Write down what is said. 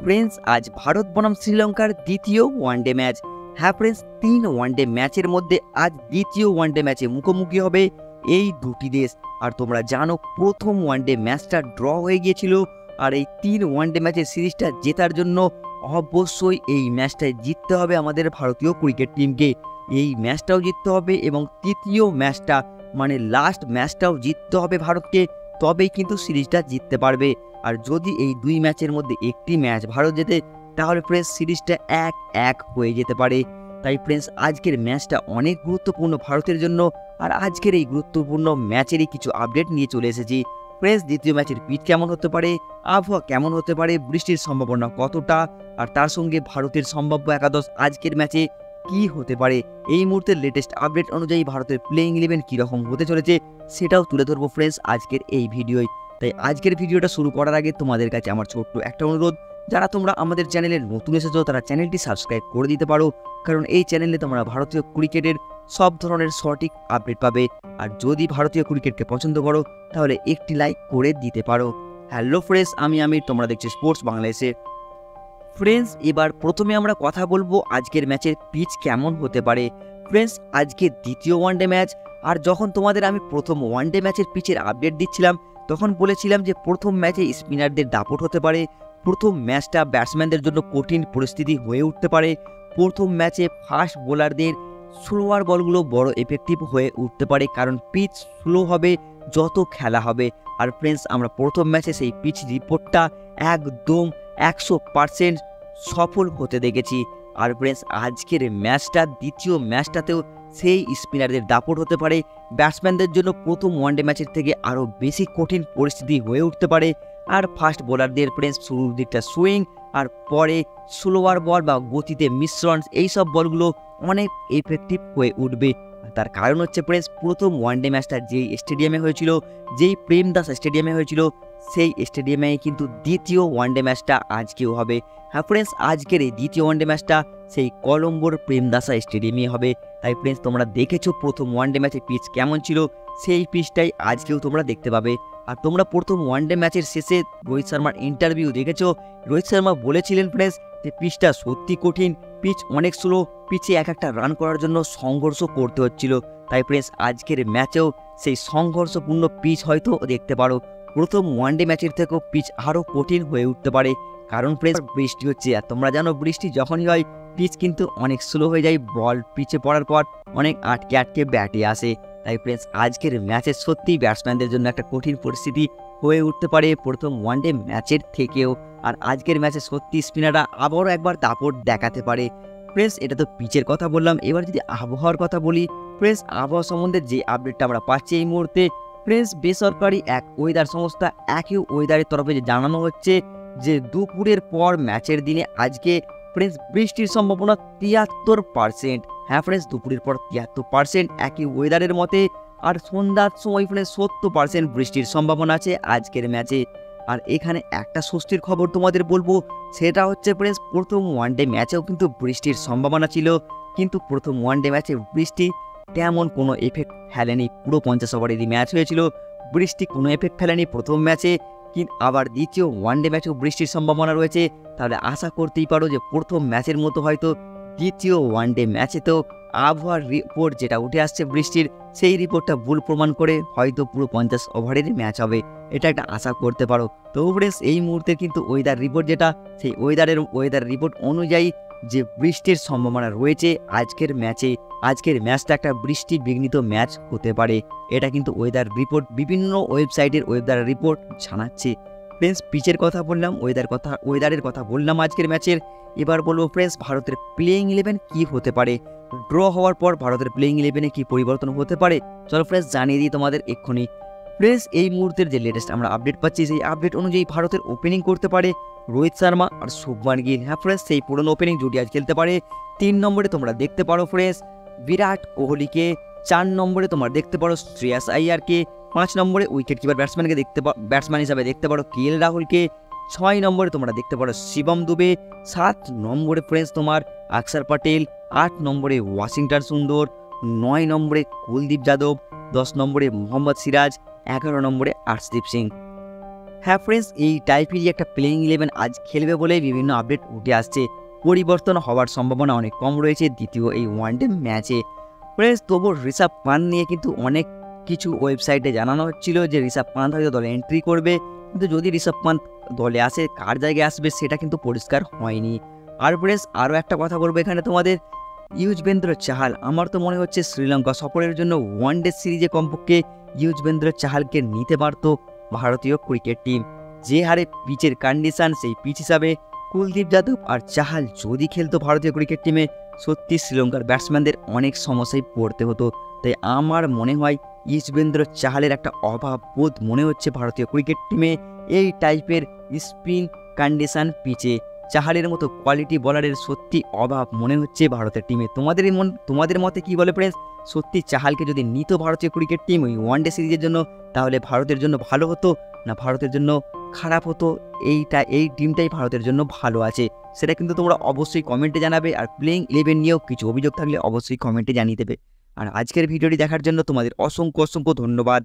Friends, আজ ভারত বনাম শ্রীলঙ্কার দ্বিতীয় ওয়ানডে ম্যাচ। হ্যাঁ ফ্রেন্ডস, 3 ওয়ানডে ম্যাচের মধ্যে আজ দ্বিতীয় ওয়ানডে ম্যাচে মুখোমুখি হবে এই দুটি দেশ। আর তোমরা জানো প্রথম ওয়ানডে ম্যাচটা ড্র হয়ে গিয়েছিল, আর এই 3 ওয়ানডে ম্যাচের সিরিজটা জেতার জন্য অবশ্যই এই ম্যাচটায় জিততে হবে আমাদের ভারতীয় ক্রিকেট টিমকে। এই ম্যাচটাও জিততে হবে এবং তৃতীয় ম্যাচটা মানে লাস্ট ম্যাচটাও জিততে হবে ভারতকে, তবেই কিন্তু সিরিজটা জিততে পারবে। আর যদি এই দুই ম্যাচের মধ্যে একটি ম্যাচ ভারত জেতে, তাহলে ফ্রেন্ডস সিরিজটা 1-1 হয়ে যেতে পারে। তাই ফ্রেন্ডস আজকের ম্যাচটা অনেক গুরুত্বপূর্ণ ভারতের জন্য, আর আজকের এই গুরুত্বপূর্ণ ম্যাচেরই কিছু আপডেট নিয়ে চলে এসেছি। ফ্রেন্ডস, দ্বিতীয় ম্যাচের পিচ কেমন হতে পারে, আবহাওয়া কেমন হতে পারে, বৃষ্টির সম্ভাবনা কতটা, আর তার সঙ্গে ভারতের সম্ভাব্য একাদশ আজকের ম্যাচে কি হতে পারে, এই মুহূর্তের লেটেস্ট আপডেট অনুযায়ী ভারতের প্লেইং 11 কীরকম হতে চলেছে সেটাও তুলে ধরবো ফ্রেন্ডস আজকের এই ভিডিওয়। তাই আজকের ভিডিওটা শুরু করার আগে তোমাদের কাছে আমার ছোট্ট একটা অনুরোধ, যারা তোমরা আমাদের চ্যানেলে নতুন এসেছো তারা চ্যানেলটি সাবস্ক্রাইব করে দিতে পারো, কারণ এই চ্যানেলে তোমরা ভারতীয় ক্রিকেটের সব ধরনের সঠিক আপডেট পাবে। আর যদি ভারতীয় ক্রিকেটকে পছন্দ করো তাহলে একটি লাইক করে দিতে পারো। হ্যালো ফ্রেন্ডস, আমি আমির, তোমরা দেখছো স্পোর্টস বাংলাদেশে। ফ্রেন্ডস, এবার প্রথমে আমরা কথা বলবো আজকের ম্যাচের পিচ কেমন হতে পারে। ফ্রেন্ডস, আজকে দ্বিতীয় ওয়ানডে ম্যাচ, আর যখন তোমাদের আমি প্রথম ওয়ানডে ম্যাচের পিচের আপডেট দিচ্ছিলাম তখন বলেছিলাম যে প্রথম ম্যাচে স্পিনারদের দাপট হতে পারে, প্রথম ম্যাচটা ব্যাটসম্যানদের জন্য কঠিন পরিস্থিতি হয়ে উঠতে পারে, প্রথম ম্যাচে ফাস্ট বোলারদের স্লোয়ার বলগুলো বড় এফেক্টিভ হয়ে উঠতে পারে, কারণ পিচ স্লো হবে যত খেলা হবে। আর ফ্রেন্ডস, আমরা প্রথম ম্যাচে সেই পিচ রিপোর্টটা একদম 100% সফল হতে দেখেছি। আর ফ্রেন্ডস, আজকের ম্যাচটা দ্বিতীয় ম্যাচটাতেও সেই স্পিনারদের দাপট হতে পারে, ব্যাটসম্যানদের জন্য প্রথম ওয়ানডে ম্যাচের থেকে আরও বেশি কঠিন পরিস্থিতি হয়ে উঠতে পারে। আর ফাস্ট বোলারদের ফ্রেন্ডস শুরুর দিকটা সুইং, আর পরে স্লোয়ার বল বা গতিতে মিশ্রণ, এইসব বলগুলো অনেক এফেক্টিভ হয়ে উঠবে। তার কারণ হচ্ছে ফ্রেন্ডস, প্রথম ওয়ানডে ম্যাচটা যেই স্টেডিয়ামে হয়েছিল, যেই প্রেমদাস স্টেডিয়ামে হয়েছিল, সেই স্টেডিয়ামে কিন্তু দ্বিতীয় ওয়ানডে ম্যাচটা আজকেও হবে। হ্যাঁ ফ্রেন্ডস, আজকের এই দ্বিতীয় ওয়ানডে ম্যাচটা সেই কলম্বোর প্রেমদাসা স্টেডিয়ামে হবে। তাই ফ্রেন্ডস, তোমরা দেখেছো প্রথম ওয়ানডে ম্যাচের পিচ কেমন ছিল, সেই পিচটাই আজকেও তোমরা দেখতে পাবে। আর তোমরা প্রথম ওয়ানডে ম্যাচের শেষে রোহিত শর্মার ইন্টারভিউ দেখেছো, রোহিত শর্মা বলেছিলেন ফ্রেন্ডস যে পিচটা সত্যি কঠিন, পিচ অনেক স্লো, পিচে এক একটা রান করার জন্য সংঘর্ষ করতে হচ্ছিল। তাই ফ্রেন্ডস, আজকের ম্যাচেও সেই সংঘর্ষপূর্ণ পিচ হয়তো দেখতে পারো। প্রথম ওয়ানডে ম্যাচের থেকেও পিচ আরও কঠিন হয়ে উঠতে পারে, কারণ ফ্রেন্ডস বৃষ্টি হচ্ছে, আর তোমরা জানো বৃষ্টি যখনই হয় পিচ কিন্তু অনেক স্লো হয়ে যায়, বল পিচে পড়ার পর অনেক আটকে আটকে ব্যাটে আসে। তাই ফ্রেন্ডস, আজকের ম্যাচে সত্যিই ব্যাটসম্যানদের জন্য একটা কঠিন পরিস্থিতি হয়ে উঠতে পারে প্রথম ওয়ানডে ম্যাচের থেকেও। আর আজকের ম্যাচে সত্যি স্পিনাররা আবারও একবার দাপট দেখাতে পারে। ফ্রেন্ডস, এটা তো পিচের কথা বললাম, এবার যদি আবহাওয়ার কথা বলি, ফ্রেন্ডস আবহাওয়া সম্বন্ধে যে আপডেটটা আমরা পাচ্ছি এই মুহূর্তে, ফ্রেন্ডস বেসরকারি এক ওয়েদার সংস্থা একই ওয়েদারের তরফে যে জানানো হচ্ছে যে দুপুরের পর ম্যাচের দিনে আজকে ফ্রেন্ডস বৃষ্টির সম্ভাবনা 73%। হ্যাঁ ফ্রেন্ডস, দুপুরের পর 73% একই ওয়েদারের মতে, আর সন্ধ্যার সময় ফ্রেন্ডস 70% বৃষ্টির সম্ভাবনা আছে আজকের ম্যাচে। আর এখানে একটা স্বস্তির খবর তোমাদের বলবো, সেটা হচ্ছে ফ্রেন্ডস প্রথম ওয়ানডে ম্যাচেও কিন্তু বৃষ্টির সম্ভাবনা ছিল, কিন্তু প্রথম ওয়ানডে ম্যাচে বৃষ্টি তেমন কোনো এফেক্ট ফেলেনি। পুরো 50 ওভারেরই ম্যাচ হয়েছিল, বৃষ্টি কোনো এফেক্ট ফেলেনি প্রথম ম্যাচে। কিন্তু আবার দ্বিতীয় ওয়ানডে ম্যাচেও বৃষ্টির সম্ভাবনা রয়েছে, তাহলে আশা করতেই পারো যে প্রথম ম্যাচের মতো হয়তো দ্বিতীয় ওয়ানডে ম্যাচেতেও আবহাওয়ার রিপোর্ট যেটা উঠে আসছে বৃষ্টির, সেই রিপোর্টটা ভুল প্রমাণ করে হয়তো পুরো 50 ওভারেরই ম্যাচ হবে, এটা একটা আশা করতে পারো। তো ফ্রেন্ডস, এই মুহূর্তে কিন্তু ওয়েদার রিপোর্ট যেটা, সেই ওয়েদার রিপোর্ট অনুযায়ী যে বৃষ্টির সম্ভাবনা রয়েছে আজকের ম্যাচে, আজকের ম্যাচটা একটা বৃষ্টি বিঘ্নিত ম্যাচ হতে পারে, এটা কিন্তু ওয়েদার রিপোর্ট বিভিন্ন ওয়েবসাইটের ওয়েদার রিপোর্ট জানাচ্ছে। ফ্রেন্ডস, পিচের কথা বললাম, ওয়েদারের কথা বললাম আজকের ম্যাচের। এবার বলবো ফ্রেন্ডস ভারতের প্লেইং 11 কি হতে পারে, ড্র হওয়ার পর ভারতের প্লেইং 11-এ কি পরিবর্তন হতে পারে, চলো ফ্রেন্ডস জানিয়ে দিই তোমাদের এক্ষুনি। ফ্রেন্ডস, এই মুহূর্তের যে লেটেস্ট আমরা আপডেট পাচ্ছি, সেই আপডেট অনুযায়ী ভারতের ওপেনিং করতে পারে রোহিত শর্মা আর শুভমান গিল। হ্যাঁ ফ্রেন্ডস, সেই পুরনো ওপেনিং জুটি আজ খেলতে পারে। 3 নম্বরে তোমরা দেখতে পারো ফ্রেন্ডস বিরাট কোহলিকে, 4 নম্বরে তোমরা দেখতে পারো শ্রেয়াস আইয়ারকে, 5 নম্বরে উইকেট কিপার ব্যাটসম্যান হিসাবে দেখতে পারো কেএল রাহুলকে, 6 নম্বরে তোমরা দেখতে পারো শিবম দুবে, 7 নম্বরে ফ্রেন্ডস তোমার অক্ষর পটেল, 8 নম্বরে ওয়াশিংটন সুন্দর, 9 নম্বরে কুলদীপ যাদব, 10 নম্বরে মোহাম্মদ সিরাজ, 11 নম্বরে আর্শদীপ সিং। হ্যাঁ ফ্রেন্ডস, এই টাইপেরই একটা প্লেইং 11 আজ খেলবে বলেই বিভিন্ন আপডেট উঠে আসছে। পরিবর্তন হওয়ার সম্ভাবনা অনেক কম রয়েছে দ্বিতীয় এই ওয়ানডে ম্যাচে। ফ্রেন্ডস, তবু ঋষভ পান্ত নিয়ে কিন্তু অনেক কিছু ওয়েবসাইটে জানানো হচ্ছিল যে ঋষভ পান্ত হয়তো দলে এন্ট্রি করবে, কিন্তু যদি ঋষভ পান্ত দলে আসে কার জায়গায় আসবে সেটা কিন্তু পরিষ্কার হয়নি। আর ফ্রেন্ডস, আরও একটা কথা বলবো এখানে তোমাদের, ইউজবেন্দ্র চাহাল আমার তো মনে হচ্ছে শ্রীলঙ্কা সফরের জন্য ওয়ানডে সিরিজে কমপক্ষে ইউজবেন্দ্র চাহালকে নিতে পারত ভারতীয় ক্রিকেট টিম। যে হারে পিচের কন্ডিশন, সেই পিচ হিসাবে কুলদীপ যাদব আর চাহাল যদি খেলতো ভারতীয় ক্রিকেট টিমে, সত্যি শ্রীলঙ্কার ব্যাটসম্যানদের অনেক সমস্যায় পড়তে হতো। তাই আমার মনে হয় ইউজবেন্দ্র চাহালের একটা অভাব বোধ মনে হচ্ছে ভারতীয় ক্রিকেট টিমে এই টাইপের স্পিন কন্ডিশন পিচে। চাহালের মতো কোয়ালিটি বলারের সত্যি অভাব মনে হচ্ছে ভারতের টিমে। তোমাদের মতে কি বলে ফ্রেন্ডস? সত্যি চাহালকে যদি নিত ভারতীয় ক্রিকেট টিম ওই ওয়ানডে সিরিজের জন্য, তাহলে ভারতের জন্য ভালো হতো না ভারতের জন্য খারাপ হতো? এই টিমটাই ভারতের জন্য ভালো আছে, সেটা কিন্তু তোমরা অবশ্যই কমেন্টে জানাবে। আর প্লেইং 11 নিয়েও কিছু অভিযোগ থাকলে অবশ্যই কমেন্টে জানিয়ে দেবে। আর আজকের ভিডিওটি দেখার জন্য তোমাদের অসংখ্য ধন্যবাদ।